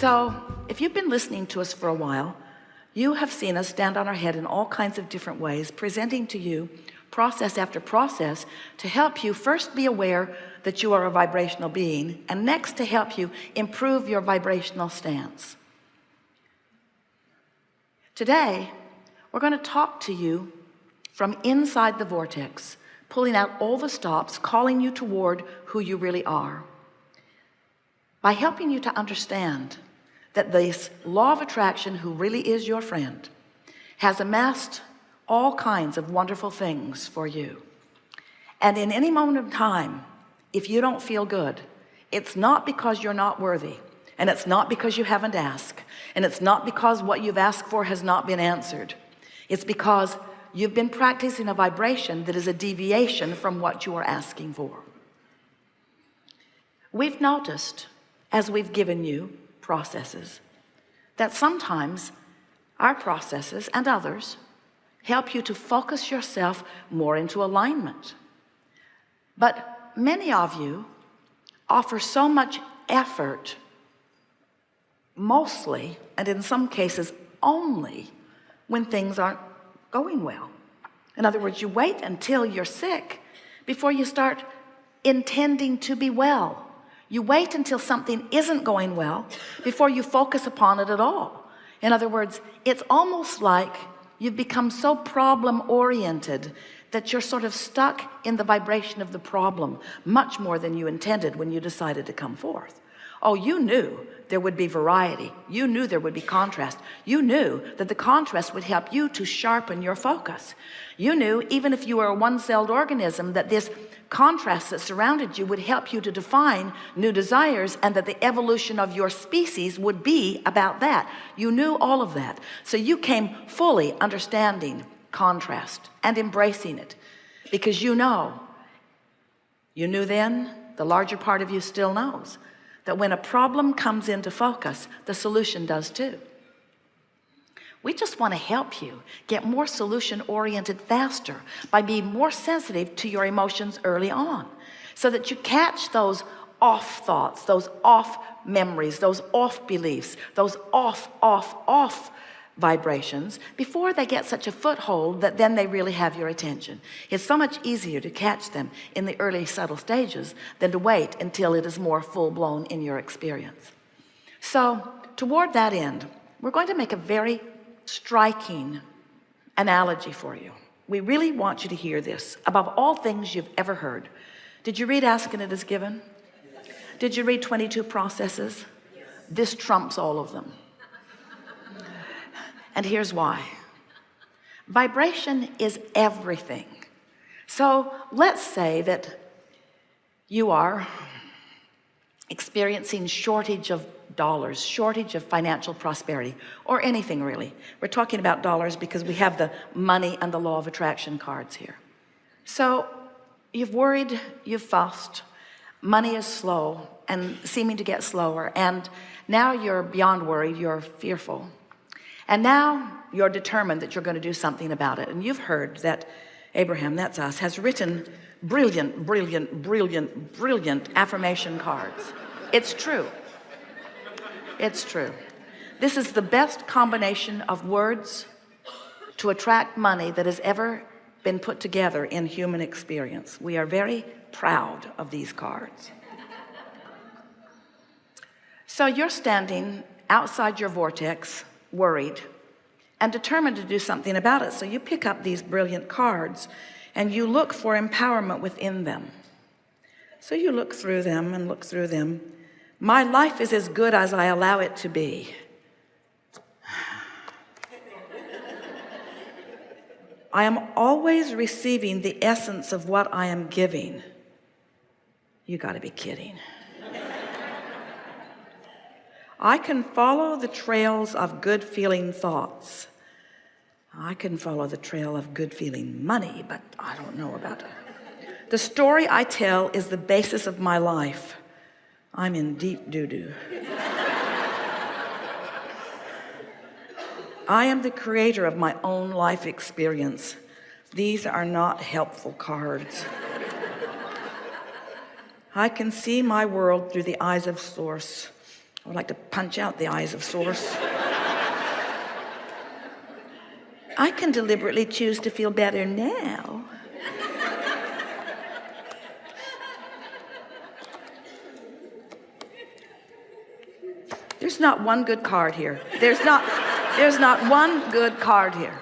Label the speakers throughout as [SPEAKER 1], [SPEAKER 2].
[SPEAKER 1] So if you've been listening to us for a while, you have seen us stand on our head in all kinds of different ways, presenting to you process after process to help you first be aware that you are a vibrational being, and next to help you improve your vibrational stance. Today we're going to talk to you from inside the vortex, pulling out all the stops, calling you toward who you really are, by helping you to understand that this law of attraction, who really is your friend, has amassed all kinds of wonderful things for you. And in any moment of time, if you don't feel good, it's not because you're not worthy, and it's not because you haven't asked, and it's not because what you've asked for has not been answered. It's because you've been practicing a vibration that is a deviation from what you are asking for. We've noticed, as we've given you processes, that sometimes our processes and others help you to focus yourself more into alignment. But many of you offer so much effort, mostly, and in some cases only, when things aren't going well. In other words, you wait until you're sick before you start intending to be well. You wait until something isn't going well before you focus upon it at all. In other words, it's almost like you've become so problem-oriented that you're sort of stuck in the vibration of the problem much more than you intended when you decided to come forth. Oh, you knew there would be variety. You knew there would be contrast. You knew that the contrast would help you to sharpen your focus. You knew, even if you were a one-celled organism, that this contrast that surrounded you would help you to define new desires, and that the evolution of your species would be about that. You knew all of that. So you came fully understanding contrast and embracing it, because you knew then, the larger part of you still knows, that when a problem comes into focus, the solution does too. We just want to help you get more solution oriented faster by being more sensitive to your emotions early on, so that you catch those off thoughts, those off memories, those off beliefs, those off vibrations before they get such a foothold that then they really have your attention. It's so much easier to catch them in the early subtle stages than to wait until it is more full-blown in your experience. So toward that end, we're going to make a very striking analogy for you. We really want you to hear this above all things you've ever heard. Did you read Ask and It Is Given? Did you read 22 Processes? This trumps all of them. And here's why. Vibration is everything. So let's say that you are experiencing shortage of dollars, shortage of financial prosperity, or anything really. We're talking about dollars because we have the money and the law of attraction cards here. So you've worried, you've fussed, money is slow and seeming to get slower, and now you're beyond worried, you're fearful. And now you're determined that you're going to do something about it. And you've heard that Abraham, that's us, has written brilliant affirmation cards. It's true. It's true. This is the best combination of words to attract money that has ever been put together in human experience. We are very proud of these cards. So you're standing outside your vortex, worried and determined to do something about it. So you pick up these brilliant cards and you look for empowerment within them. So you look through them and look through them. My life is as good as I allow it to be. I am always receiving the essence of what I am giving. You got to be kidding. I can follow the trails of good feeling thoughts. I can follow the trail of good feeling money, but I don't know about it. The story I tell is the basis of my life. I'm in deep doo-doo. I am the creator of my own life experience. These are not helpful cards. I can see my world through the eyes of Source. I would like to punch out the eyes of source. I can deliberately choose to feel better now. There's not one good card here. There's not one good card here.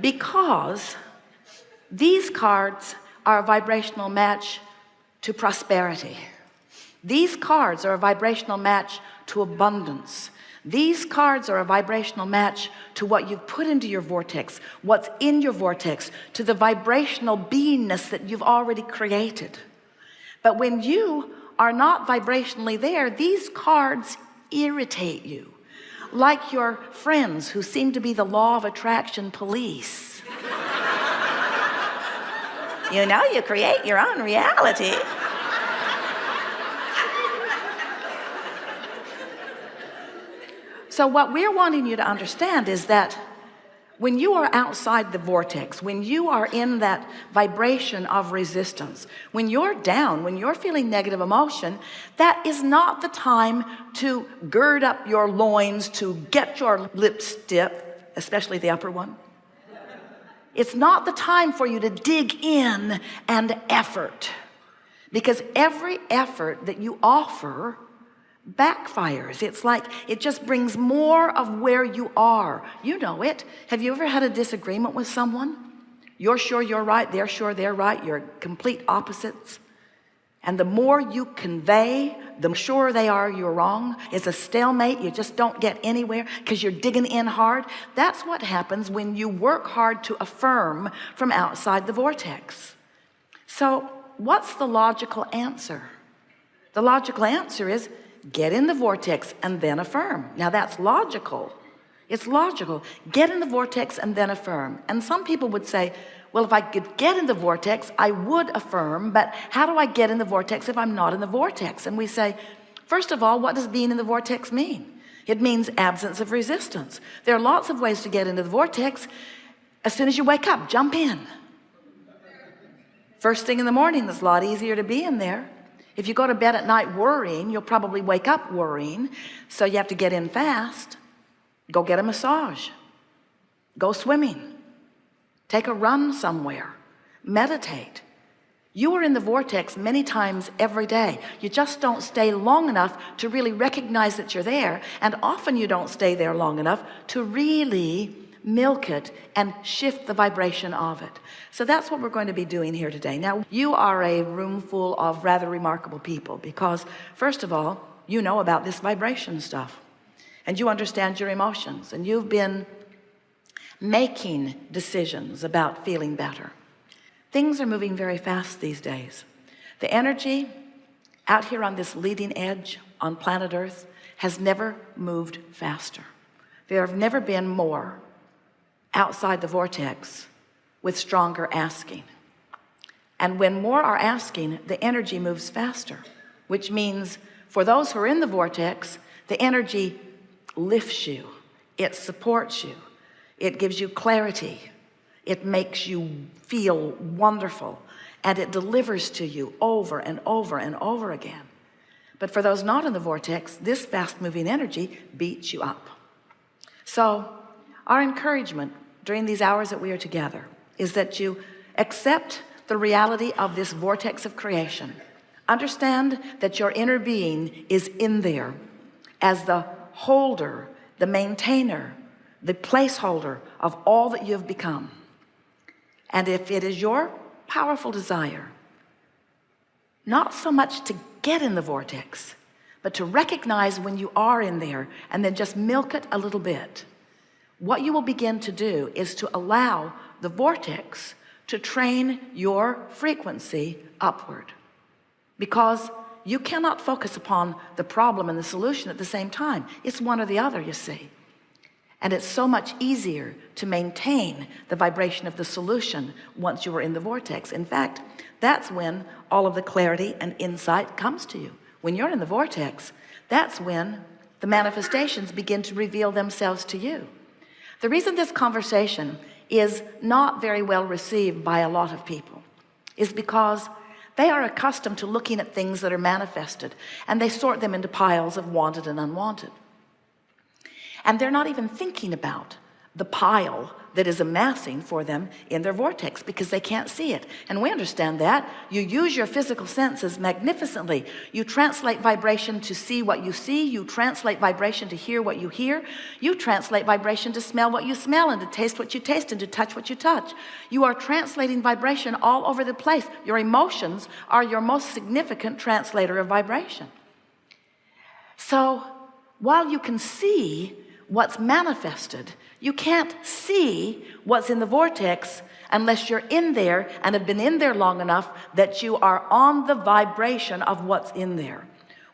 [SPEAKER 1] Because these cards are a vibrational match to prosperity. These cards are a vibrational match to abundance. These cards are a vibrational match to what you've put into your vortex, what's in your vortex, to the vibrational beingness that you've already created. But when you are not vibrationally there, these cards irritate you, like your friends who seem to be the law of attraction police. You know, you create your own reality. So what we're wanting you to understand is that when you are outside the vortex, when you are in that vibration of resistance, when you're down, when you're feeling negative emotion, that is not the time to gird up your loins, to get your lips stiff, especially the upper one. It's not the time for you to dig in and effort, because every effort that you offer backfires. It's like it just brings more of where you are. You know it. Have you ever had a disagreement with someone? You're sure you're right, they're sure they're right, you're complete opposites. And the more you convey, the sure they are you're wrong. It's a stalemate. You just don't get anywhere because you're digging in hard. That's what happens when you work hard to affirm from outside the vortex. So what's the logical answer? The logical answer is get in the vortex and then affirm. Now that's logical. It's logical. Get in the vortex and then affirm. And some people would say, well, if I could get in the vortex, I would affirm, but how do I get in the vortex if I'm not in the vortex? And we say, first of all, what does being in the vortex mean? It means absence of resistance. There are lots of ways to get into the vortex. As soon as you wake up, jump in. First thing in the morning, it's a lot easier to be in there. If you go to bed at night worrying, you'll probably wake up worrying. So you have to get in fast. Go get a massage. Go swimming. Take a run somewhere. Meditate. You are in the vortex many times every day. You just don't stay long enough to really recognize that you're there. And often you don't stay there long enough to really milk it and shift the vibration of it. So that's what we're going to be doing here today. Now, you are a room full of rather remarkable people because, first of all, you know about this vibration stuff and you understand your emotions and you've been making decisions about feeling better. Things are moving very fast these days. The energy out here on this leading edge on planet Earth has never moved faster. There have never been more outside the vortex with stronger asking. And when more are asking, the energy moves faster, which means for those who are in the vortex, the energy lifts you, it supports you, it gives you clarity, it makes you feel wonderful, and it delivers to you over and over and over again. But for those not in the vortex, this fast-moving energy beats you up. So our encouragement during these hours that we are together is that you accept the reality of this vortex of creation. Understand that your inner being is in there as the holder, the maintainer, the placeholder of all that you've become. And if it is your powerful desire, not so much to get in the vortex, but to recognize when you are in there and then just milk it a little bit, what you will begin to do is to allow the vortex to train your frequency upward, because you cannot focus upon the problem and the solution at the same time. It's one or the other, you see. And it's so much easier to maintain the vibration of the solution once you are in the vortex. In fact, that's when all of the clarity and insight comes to you. When you're in the vortex, that's when the manifestations begin to reveal themselves to you. The reason this conversation is not very well received by a lot of people is because They are accustomed to looking at things that are manifested, and they sort them into piles of wanted and unwanted. And they're not even thinking about the pile that is amassing for them in their vortex, because they can't see it. And we understand that. You use your physical senses magnificently. You translate vibration to see what you see. You translate vibration to hear what you hear. You translate vibration to smell what you smell, and to taste what you taste, and to touch what you touch. You are translating vibration all over the place. Your emotions are your most significant translator of vibration. So while you can see what's manifested, you can't see what's in the vortex unless you're in there and have been in there long enough that you are on the vibration of what's in there.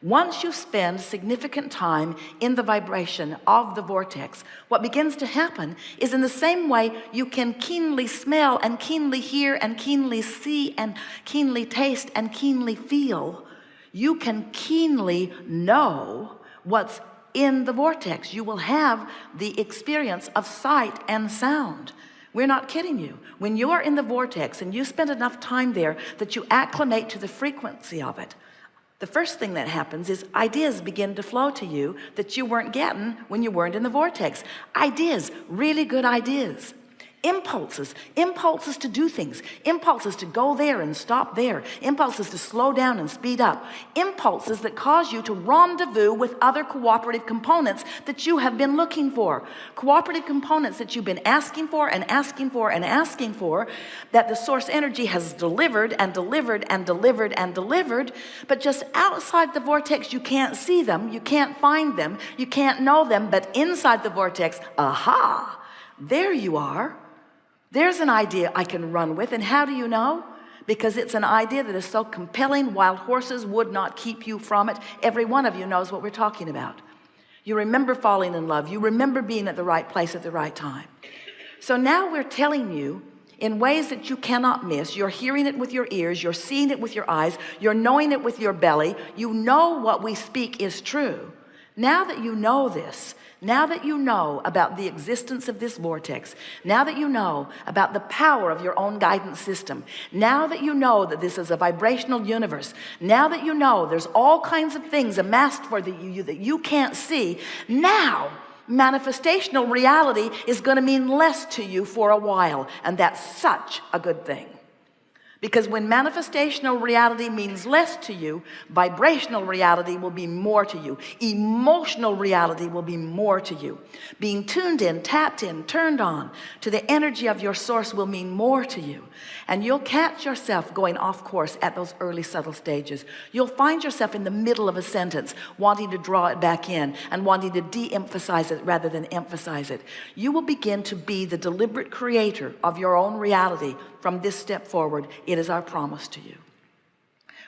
[SPEAKER 1] Once you spend significant time in the vibration of the vortex, what begins to happen is, in the same way you can keenly smell and keenly hear and keenly see and keenly taste and keenly feel, you can keenly know what's in the vortex. You will have the experience of sight and sound. We're not kidding you. When you are in the vortex and you spend enough time there that you acclimate to the frequency of it, the first thing that happens is ideas begin to flow to you that you weren't getting when you weren't in the vortex. Ideas, really good ideas. Impulses to do things, impulses to go there and stop there, impulses to slow down and speed up, impulses that cause you to rendezvous with other cooperative components that you have been looking for, cooperative components that you've been asking for and asking for and asking for, that the source energy has delivered and delivered and delivered and delivered, but just outside the vortex you can't see them, you can't find them, you can't know them. But inside the vortex, aha, there you are. There's an idea I can run with. And how do you know? Because it's an idea that is so compelling, wild horses would not keep you from it. Every one of you knows what we're talking about. You remember falling in love. You remember being at the right place at the right time. So now we're telling you in ways that you cannot miss. You're hearing it with your ears. You're seeing it with your eyes. You're knowing it with your belly. You know what we speak is true. Now that you know this, now that you know about the existence of this vortex, now that you know about the power of your own guidance system, now that you know that this is a vibrational universe, now that you know there's all kinds of things amassed for you that you can't see, now manifestational reality is going to mean less to you for a while. And that's such a good thing. Because when manifestational reality means less to you, vibrational reality will be more to you. Emotional reality will be more to you. Being tuned in, tapped in, turned on to the energy of your source will mean more to you. And you'll catch yourself going off course at those early subtle stages. You'll find yourself in the middle of a sentence wanting to draw it back in and wanting to de-emphasize it rather than emphasize it. You will begin to be the deliberate creator of your own reality from this step forward. It is our promise to you.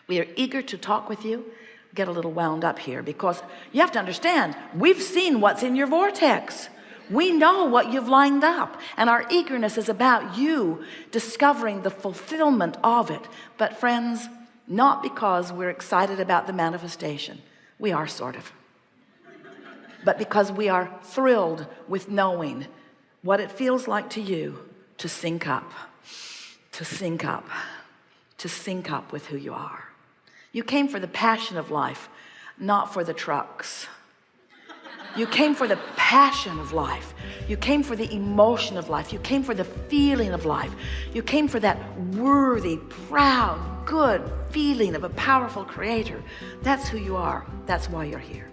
[SPEAKER 1] We are eager to talk with you. Get a little wound up here, because you have to understand, we've seen what's in your vortex. We know what you've lined up, and our eagerness is about you discovering the fulfillment of it. But friends, not because we're excited about the manifestation. We are, sort of. But because we are thrilled with knowing what it feels like to you to sync up, to sync up, to sync up with who you are. You came for the passion of life, not for the trucks. You came for the passion of life. You came for the emotion of life. You came for the feeling of life. You came for that worthy, proud, good feeling of a powerful creator. That's who you are. That's why you're here.